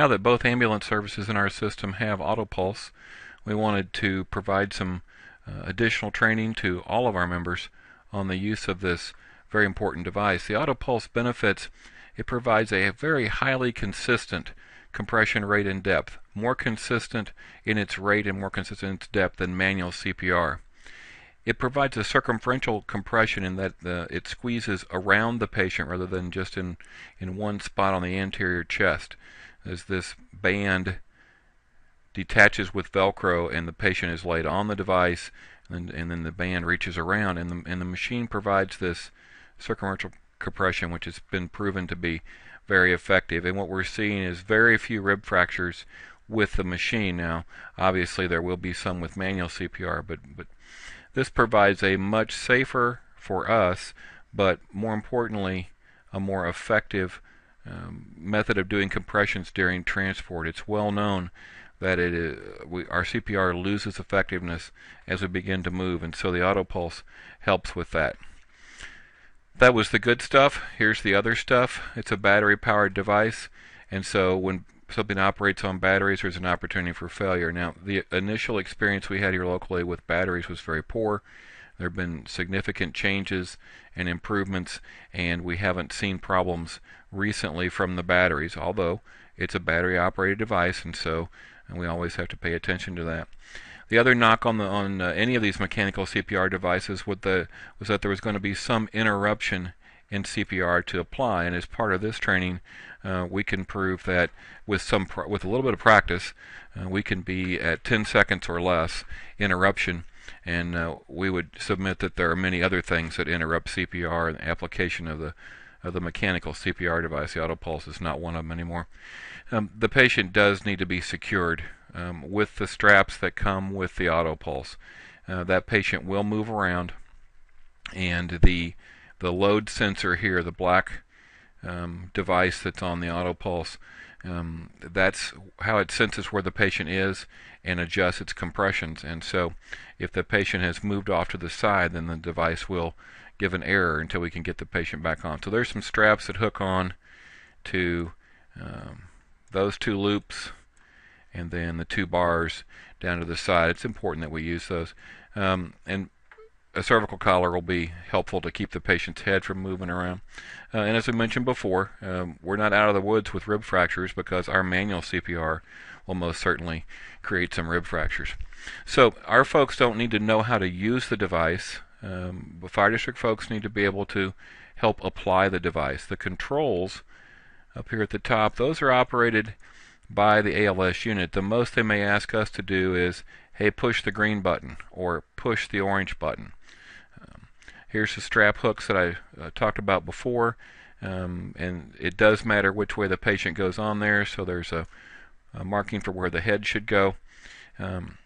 Now that both ambulance services in our system have AutoPulse, we wanted to provide some additional training to all of our members on the use of this very important device. The AutoPulse benefits: it provides a very highly consistent compression rate and depth, more consistent in its rate and more consistent in its depth than manual CPR. It provides a circumferential compression in that it squeezes around the patient rather than just in one spot on the anterior chest, as this band detaches with Velcro and the patient is laid on the device, and then the band reaches around, and the machine provides this circumferential compression, which has been proven to be very effective. And what we're seeing is very few rib fractures with the machine. Now, obviously, there will be some with manual CPR, but this provides a much safer, for us, but more importantly, a more effective method of doing compressions during transport. It's well known that our CPR loses effectiveness as we begin to move, and so the AutoPulse helps with that. That was the good stuff. Here's the other stuff. It's a battery-powered device, and so when something operates on batteries, there's an opportunity for failure. Now, the initial experience we had here locally with batteries was very poor. There have been significant changes and improvements, and we haven't seen problems recently from the batteries, although it's a battery-operated device, and so we always have to pay attention to that. The other knock on any of these mechanical CPR devices was that there was going to be some interruption in CPR to apply, and as part of this training, we can prove that with a little bit of practice, we can be at 10 seconds or less interruption, and we would submit that there are many other things that interrupt CPR, and the application of the mechanical CPR device, the AutoPulse, is not one of them anymore. The patient does need to be secured with the straps that come with the AutoPulse. That patient will move around, and the load sensor here, the black device that's on the AutoPulse, that's how it senses where the patient is and adjusts its compressions. And so if the patient has moved off to the side, then the device will give an error until we can get the patient back on. So there's some straps that hook on to those two loops, and then the two bars down to the side. It's important that we use those. And a cervical collar will be helpful to keep the patient's head from moving around. And as we mentioned before, we're not out of the woods with rib fractures, because our manual CPR will most certainly create some rib fractures. So our folks don't need to know how to use the device. But fire district folks need to be able to help apply the device. The controls up here at the top, those are operated by the ALS unit. The most they may ask us to do is, hey, push the green button or push the orange button. Here's the strap hooks that I talked about before, and it does matter which way the patient goes on there, so there's a marking for where the head should go, and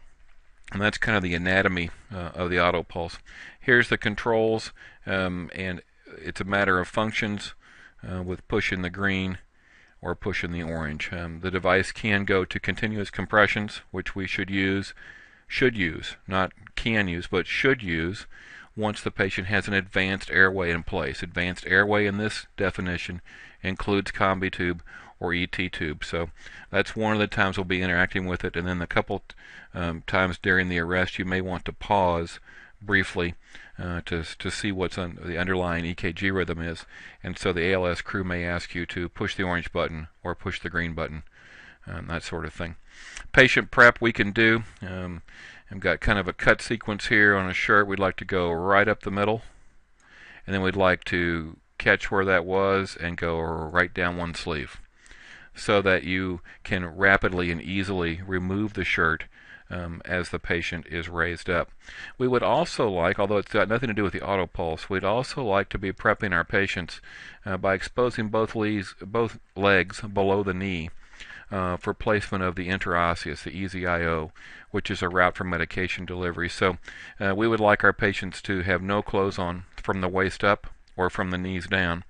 that's kind of the anatomy of the AutoPulse. Here's the controls, and it's a matter of functions with pushing the green or pushing the orange. The device can go to continuous compressions, which we should use, not can use, but should use once the patient has an advanced airway in place. Advanced airway in this definition includes combi tube or ET tube. So that's one of the times we'll be interacting with it, and then a couple times during the arrest you may want to pause briefly to see what's the underlying EKG rhythm is, and so the ALS crew may ask you to push the orange button or push the green button, that sort of thing. Patient prep we can do. I've got kind of a cut sequence here on a shirt. We'd like to go right up the middle, and then we'd like to catch where that was and go right down one sleeve, so that you can rapidly and easily remove the shirt as the patient is raised up. We would also like, although it's got nothing to do with the AutoPulse, we'd also like to be prepping our patients by exposing both legs below the knee for placement of the interosseous, the EZ-IO, which is a route for medication delivery. So we would like our patients to have no clothes on from the waist up or from the knees down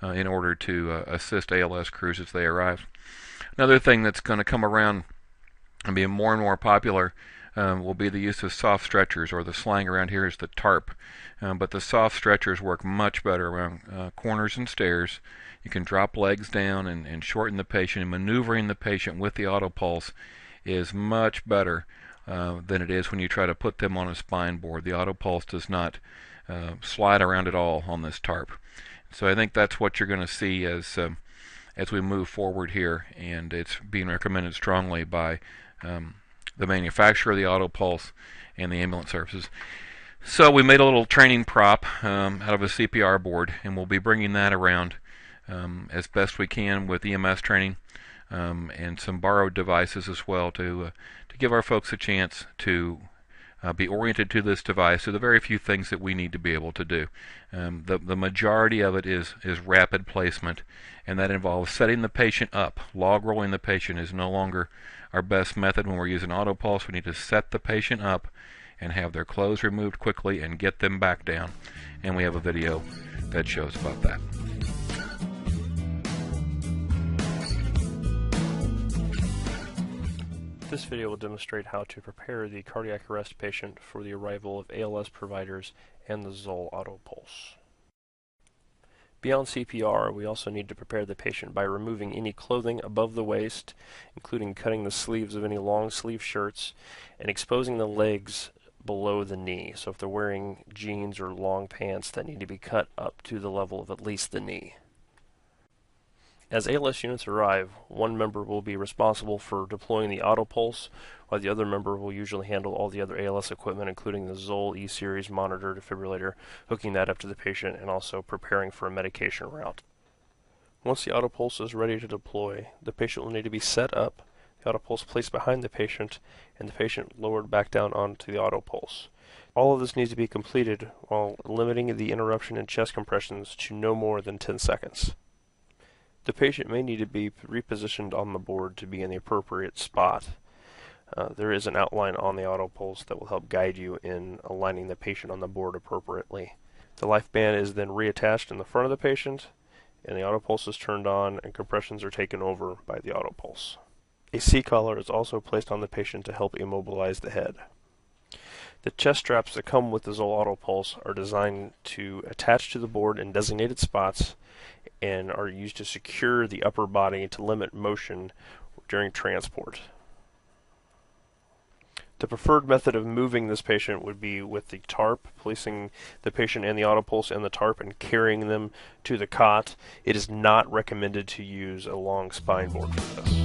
in order to assist ALS crews as they arrive. Another thing that's going to come around and be more and more popular will be the use of soft stretchers, or the slang around here is the tarp. But the soft stretchers work much better around corners and stairs. You can drop legs down and shorten the patient, and maneuvering the patient with the AutoPulse is much better than it is when you try to put them on a spine board. The AutoPulse does not slide around at all on this tarp. So I think that's what you're going to see as we move forward here, and it's being recommended strongly by the manufacturer of the AutoPulse and the ambulance services. So we made a little training prop out of a CPR board, and we'll be bringing that around as best we can with EMS training and some borrowed devices as well to give our folks a chance to be oriented to this device, to the very few things that we need to be able to do. The majority of it is rapid placement, and that involves setting the patient up. Log rolling the patient is no longer our best method when we're using AutoPulse. We need to set the patient up and have their clothes removed quickly and get them back down. And we have a video that shows about that. This video will demonstrate how to prepare the cardiac arrest patient for the arrival of ALS providers and the Zoll AutoPulse. Beyond CPR, we also need to prepare the patient by removing any clothing above the waist, including cutting the sleeves of any long sleeve shirts, and exposing the legs below the knee. So if they're wearing jeans or long pants, that need to be cut up to the level of at least the knee. As ALS units arrive, one member will be responsible for deploying the AutoPulse, while the other member will usually handle all the other ALS equipment, including the Zoll E-Series monitor defibrillator, hooking that up to the patient, and also preparing for a medication route. Once the AutoPulse is ready to deploy, the patient will need to be set up, the AutoPulse placed behind the patient, and the patient lowered back down onto the AutoPulse. All of this needs to be completed while limiting the interruption in chest compressions to no more than 10 seconds. The patient may need to be repositioned on the board to be in the appropriate spot. There is an outline on the AutoPulse that will help guide you in aligning the patient on the board appropriately. The life band is then reattached in the front of the patient, and the AutoPulse is turned on and compressions are taken over by the AutoPulse. A C-collar is also placed on the patient to help immobilize the head. The chest straps that come with the Zoll AutoPulse are designed to attach to the board in designated spots and are used to secure the upper body to limit motion during transport. The preferred method of moving this patient would be with the tarp, placing the patient and the AutoPulse in the tarp and carrying them to the cot. It is not recommended to use a long spine board for this.